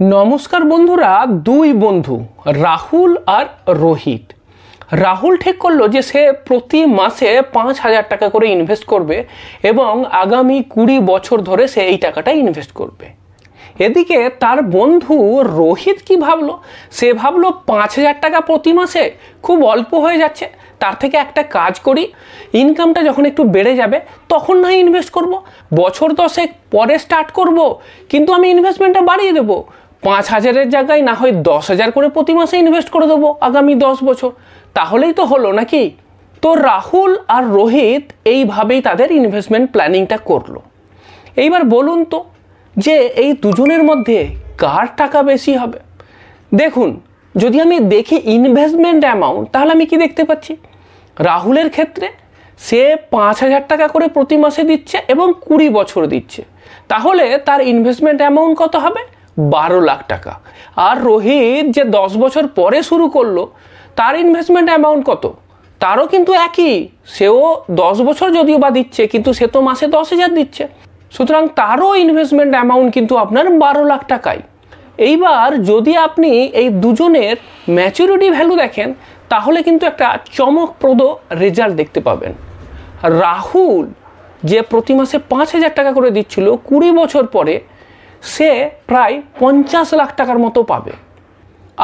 নমস্কার বন্ধুরা, দুই বন্ধু রাহুল আর রোহিত। রাহুল ঠিক করলো যে সে প্রতি মাসে 5,000 টাকা করে ইনভেস্ট করবে এবং আগামী 20 বছর ধরে সে এই টাকাটা ইনভেস্ট করবে। এদিকে তার বন্ধু রোহিত কি ভাবলো, সে ভাবলো 5,000 টাকা প্রতি মাসে খুব অল্প হয়ে যাচ্ছে, তার থেকে একটা কাজ করি, ইনকামটা যখন একটু বেড়ে যাবে তখন না ইনভেস্ট করব, বছর 10 পরে স্টার্ট করব, কিন্তু আমি ইনভেস্টমেন্টটা বাড়িয়ে দেবো, 5,000-এর জায়গায় না হয় 10,000 করে প্রতি মাসে ইনভেস্ট করে দেবো আগামী 10 বছর, তাহলেই তো হলো নাকি। তো রাহুল আর রোহিত এইভাবেই তাদের ইনভেস্টমেন্ট প্ল্যানিংটা করলো। এইবার বলুন তো যে এই দুজনের মধ্যে কার টাকা বেশি হবে। দেখুন, যদি আমি দেখি ইনভেস্টমেন্ট অ্যামাউন্ট, তাহলে আমি কি দেখতে পাচ্ছি, রাহুলের ক্ষেত্রে সে 5,000 টাকা করে প্রতি মাসে দিচ্ছে এবং 20 বছর দিচ্ছে, তাহলে তার ইনভেস্টমেন্ট অ্যামাউন্ট কত হবে, 12 লাখ টাকা। আর রোহিত যে 10 বছর পরে শুরু করলো, তার ইনভেস্টমেন্ট অ্যামাউন্ট কত, তারও কিন্তু একই, সেও 10 বছর যদিও বা দিচ্ছে, কিন্তু সে তো মাসে 10,000 দিচ্ছে, সুতরাং তারও ইনভেস্টমেন্ট অ্যামাউন্ট কিন্তু আপনার 12 লাখ টাকাই। এইবার যদি আপনি এই দুজনের ম্যাচুরিটি ভ্যালু দেখেন, তাহলে কিন্তু একটা চমকপ্রদ রেজাল্ট দেখতে পাবেন। রাহুল যে প্রতি মাসে 5,000 টাকা করে দিচ্ছিল, 20 বছর পরে সে প্রায় 50 লাখ টাকার মতো পাবে।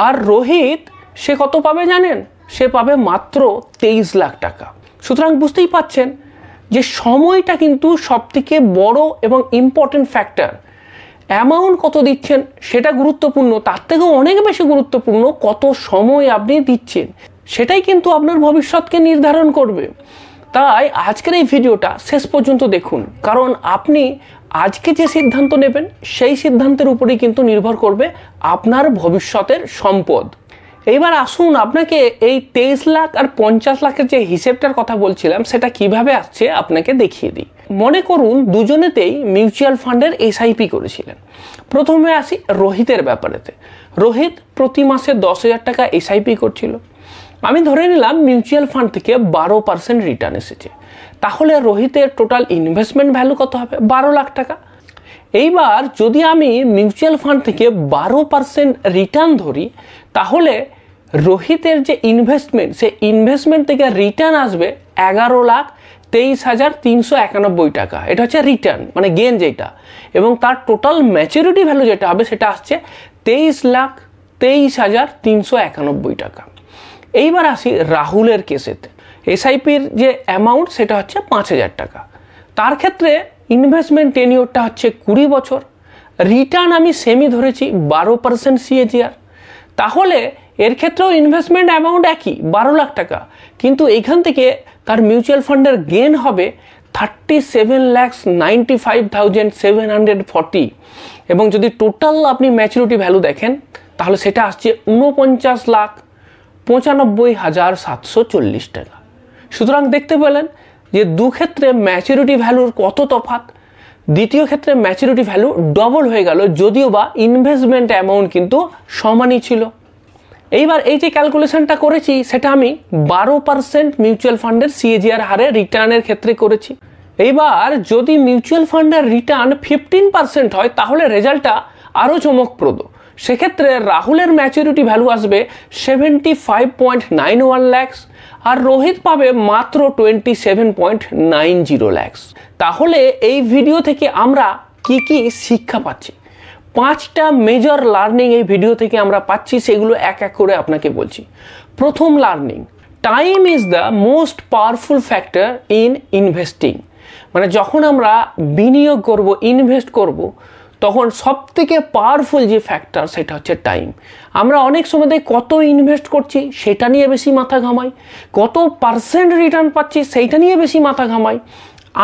আর রোহিত সে কত পাবে জানেন, সে পাবে মাত্র 23 লাখ টাকা। সুতরাং বুঝতেই পাচ্ছেন যে সময়টা কিন্তু সবথেকে বড় এবং ইম্পর্টেন্ট ফ্যাক্টর। অ্যামাউন্ট কত দিচ্ছেন সেটা গুরুত্বপূর্ণ, তার থেকেও অনেক বেশি গুরুত্বপূর্ণ কত সময় আপনি দিচ্ছেন, সেটাই কিন্তু আপনার ভবিষ্যৎকে নির্ধারণ করবে। তাই আজকের এই ভিডিওটা শেষ পর্যন্ত দেখুন, কারণ আপনি আজকে যে সিদ্ধান্ত নেবেন সেই সিদ্ধান্তের উপরেই কিন্তু নির্ভর করবে আপনার ভবিষ্যতের সম্পদ। এইবার আসুন আপনাকে এই 23 লাখ আর 50 লাখের যে হিসেবটার কথা বলছিলাম সেটা কিভাবে আসছে আপনাকে দেখিয়ে দিই। মনে করুন দুজনেতেই মিউচুয়াল ফান্ডের এসআইপি করেছিলেন। প্রথমে আসি রোহিতের ব্যাপারেতে। রোহিত প্রতি মাসে 10,000 টাকা এসআইপি করছিল। আমি ধরে নিলাম মিউচুয়াল ফান্ড থেকে 12% রিটার্ন এসেছে, তাহলে রোহিতের টোটাল ইনভেস্টমেন্ট ভ্যালু কত হবে, 12 লাখ টাকা। এইবার যদি আমি মিউচুয়াল ফান্ড থেকে 12% রিটার্ন ধরি, তাহলে রোহিতের যে ইনভেস্টমেন্ট, সেই ইনভেস্টমেন্ট থেকে রিটার্ন আসবে 11,23,391 টাকা। এটা হচ্ছে রিটার্ন, মানে গেন যেটা, এবং তার টোটাল ম্যাচুরিটি ভ্যালু যেটা হবে সেটা আসছে 23,23,391 টাকা। এইবার আসি রাহুলের কেসেতে। এসআইপির যে অ্যামাউন্ট সেটা হচ্ছে 5,000 টাকা। তার ক্ষেত্রে ইনভেস্টমেন্ট টেনিওরটা হচ্ছে 20 বছর, রিটার্ন আমি সেমি ধরেছি 12% সিএজিআর, তাহলে এর ক্ষেত্রেও ইনভেস্টমেন্ট অ্যামাউন্ট একই 12 লাখ টাকা, কিন্তু এইখান থেকে তার মিউচুয়াল ফান্ডের গেন হবে 37,95,740, এবং যদি টোটাল আপনি ম্যাচুরিটি ভ্যালু দেখেন তাহলে সেটা আসছে 49,95,740 টাকা। সুতরাং দেখতে পেলেন যে দু ক্ষেত্রে ম্যাচুরিটি ভ্যালুর কত তফাৎ। দ্বিতীয় ক্ষেত্রে ম্যাচুরিটি ভ্যালু ডবল হয়ে গেল, যদিও বা ইনভেস্টমেন্ট অ্যামাউন্ট কিন্তু সমানই ছিল। এইবার এই যে ক্যালকুলেশনটা করেছি সেটা আমি 12% মিউচুয়াল ফান্ডের সিএজিআর হারে রিটার্নের ক্ষেত্রে করেছি। এইবার যদি মিউচুয়াল ফান্ডের রিটার্ন 15% হয়, তাহলে রেজাল্টটা আরও চমকপ্রদ। সেক্ষেত্রে রাহুলের ম্যাচুরিটি ভ্যালু আসবে 75.91 ল্যাক্স, আর রোহিত পাবে মাত্র 27.90 ল্যাক্স। তাহলে এই ভিডিও থেকে আমরা কি কি শিক্ষা পাচ্ছি, 5টা মেজর লার্নিং এই ভিডিও থেকে আমরা পাচ্ছি, সেগুলো এক এক করে আপনাকে বলছি। প্রথম learning, time is the most powerful factor in investing. মানে যখন আমরা বিনিয়োগ করব, ইনভেস্ট করব, তখন সব থেকে পাওয়ারফুল যে ফ্যাক্টর সেটা হচ্ছে টাইম। আমরা অনেক সময় কত ইনভেস্ট করছি সেটা নিয়ে বেশি মাথা ঘামাই, কত পার্সেন্ট রিটার্ন পাচ্ছি সেইটা নিয়ে বেশি মাথা ঘামাই।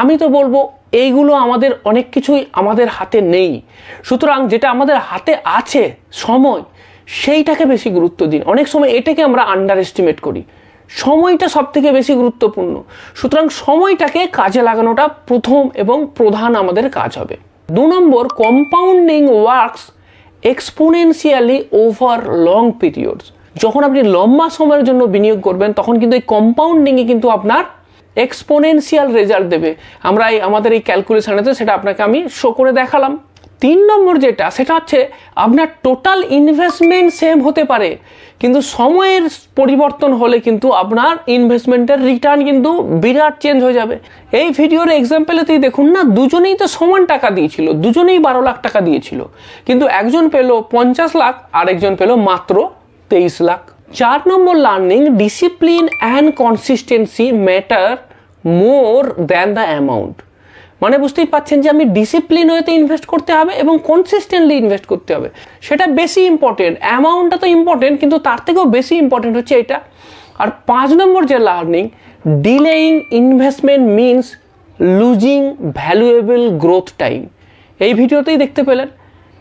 আমি তো বলবো এইগুলো আমাদের অনেক কিছুই আমাদের হাতে নেই, সুতরাং যেটা আমাদের হাতে আছে সময়, সেইটাকে বেশি গুরুত্ব দিন। অনেক সময় এটাকে আমরা আন্ডার এস্টিমেট করি, সময়টা সব থেকে বেশি গুরুত্বপূর্ণ, সুতরাং সময়টাকে কাজে লাগানোটা প্রথম এবং প্রধান আমাদের কাজ হবে। 2 নম্বর, compounding works exponentially over long periods. যখন আপনি লম্বা সময়ের জন্য বিনিয়োগ করবেন, তখন কিন্তু এই কম্পাউন্ডিংয়ে কিন্তু আপনার এক্সপোনেনশিয়াল রেজাল্ট দেবে। আমরা আমাদের এই ক্যালকুলেশনেতে সেটা আপনাকে আমি শো করে দেখালাম। 3 নম্বর যেটা, সেটা হচ্ছে আপনার টোটাল ইনভেস্টমেন্ট সেম হতে পারে, কিন্তু সময়ের পরিবর্তন হলে কিন্তু আপনার ইনভেস্টমেন্টের রিটার্ন কিন্তু বিরাট চেঞ্জ হয়ে যাবে। এই ভিডিওর এক্সাম্পলেতেই দেখুন না, দুজনেই তো সমান টাকা দিয়েছিল, দুজনেই 12 লাখ টাকা দিয়েছিল, কিন্তু একজন পেল 50 লাখ আর একজন পেল মাত্র 23 লাখ। 4 নম্বর learning, discipline and consistency matter more than the amount. মানে বুঝতেই পাচ্ছেন যে আমি ডিসিপ্লিন ওয়েতে ইনভেস্ট করতে হবে এবং কনসিস্টেন্টলি ইনভেস্ট করতে হবে, সেটা বেশি ইম্পর্টেন্ট। অ্যামাউন্টটা তো ইম্পর্টেন্ট, কিন্তু তার থেকেও বেশি ইম্পর্টেন্ট হচ্ছে এটা। আর 5 নম্বর যে learning, delaying investment means losing valuable growth time. এই ভিডিওতেই দেখতে পেলেন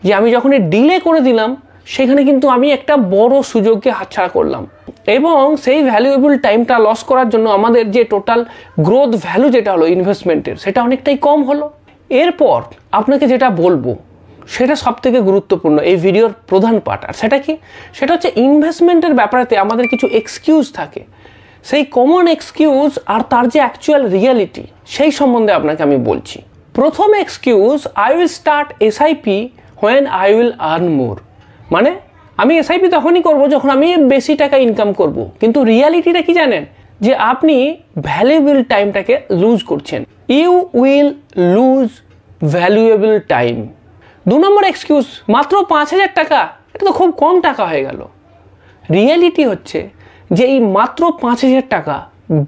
যে আমি যখন ডিলে করে দিলাম, সেখানে কিন্তু আমি একটা বড় সুযোগকে হাতছাড়া করলাম, এবং সেই ভ্যালুয়েবল টাইমটা লস করার জন্য আমাদের যে টোটাল গ্রোথ ভ্যালু যেটা হলো ইনভেস্টমেন্টের, সেটা অনেকটাই কম হলো। এরপর আপনাকে যেটা বলবো সেটা সবথেকে গুরুত্বপূর্ণ, এই ভিডিওর প্রধান পার্ট। আর সেটা কি? সেটা হচ্ছে ইনভেস্টমেন্টের ব্যাপারেতে আমাদের কিছু এক্সকিউজ থাকে, সেই কমন এক্সকিউজ আর তার যে অ্যাকচুয়াল রিয়ালিটি, সেই সম্বন্ধে আপনাকে আমি বলছি। প্রথম excuse, I will start SIP when I will earn মোর। মানে আমি এসআইপি তখনই করব যখন আমি বেশি টাকা ইনকাম করব, কিন্তু রিয়ালিটিটা কি জানেন? যে আপনি ভ্যালুয়েবল টাইমটাকে লুজ করছেন। You will lose valuable time. 2 নম্বর এক্সকিউজ, মাত্র 5,000 টাকা, এটা তো খুব কম টাকা হয়ে গেল। রিয়ালিটি হচ্ছে যে এই মাত্র 5,000 টাকা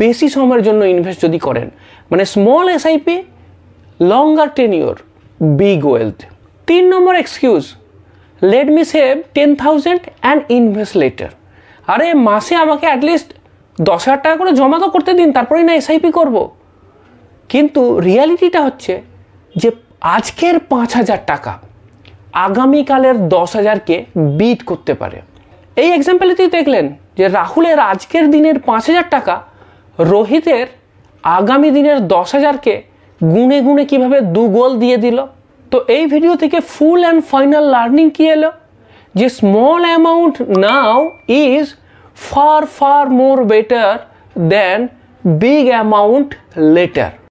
বেশি সময়ের জন্য ইনভেস্ট যদি করেন, মানে small SIP, longer tenure, big wealth. 3 number excuse, let me save 10,000 and invest letter. আরে মাসে আমাকে অ্যাটলিস্ট 10,000 টাকা করে জমা তো করতে দিন, তারপরেই না এসআইপি করব। কিন্তু রিয়ালিটিটা হচ্ছে যে আজকের 5,000 টাকা আগামীকালের 10,000কে বিট করতে পারে। এই এক্সাম্পলেতেই দেখলেন যে রাহুলের আজকের দিনের 5,000 টাকা রোহিতের আগামী দিনের 10,000কে গুনে গুনে কীভাবে 2 গোল দিয়ে দিল। তো এই ভিডিও থেকে ফুল অ্যান্ড ফাইনাল লার্নিং কি এলো? যে small amount now is far far more better than big amount letter.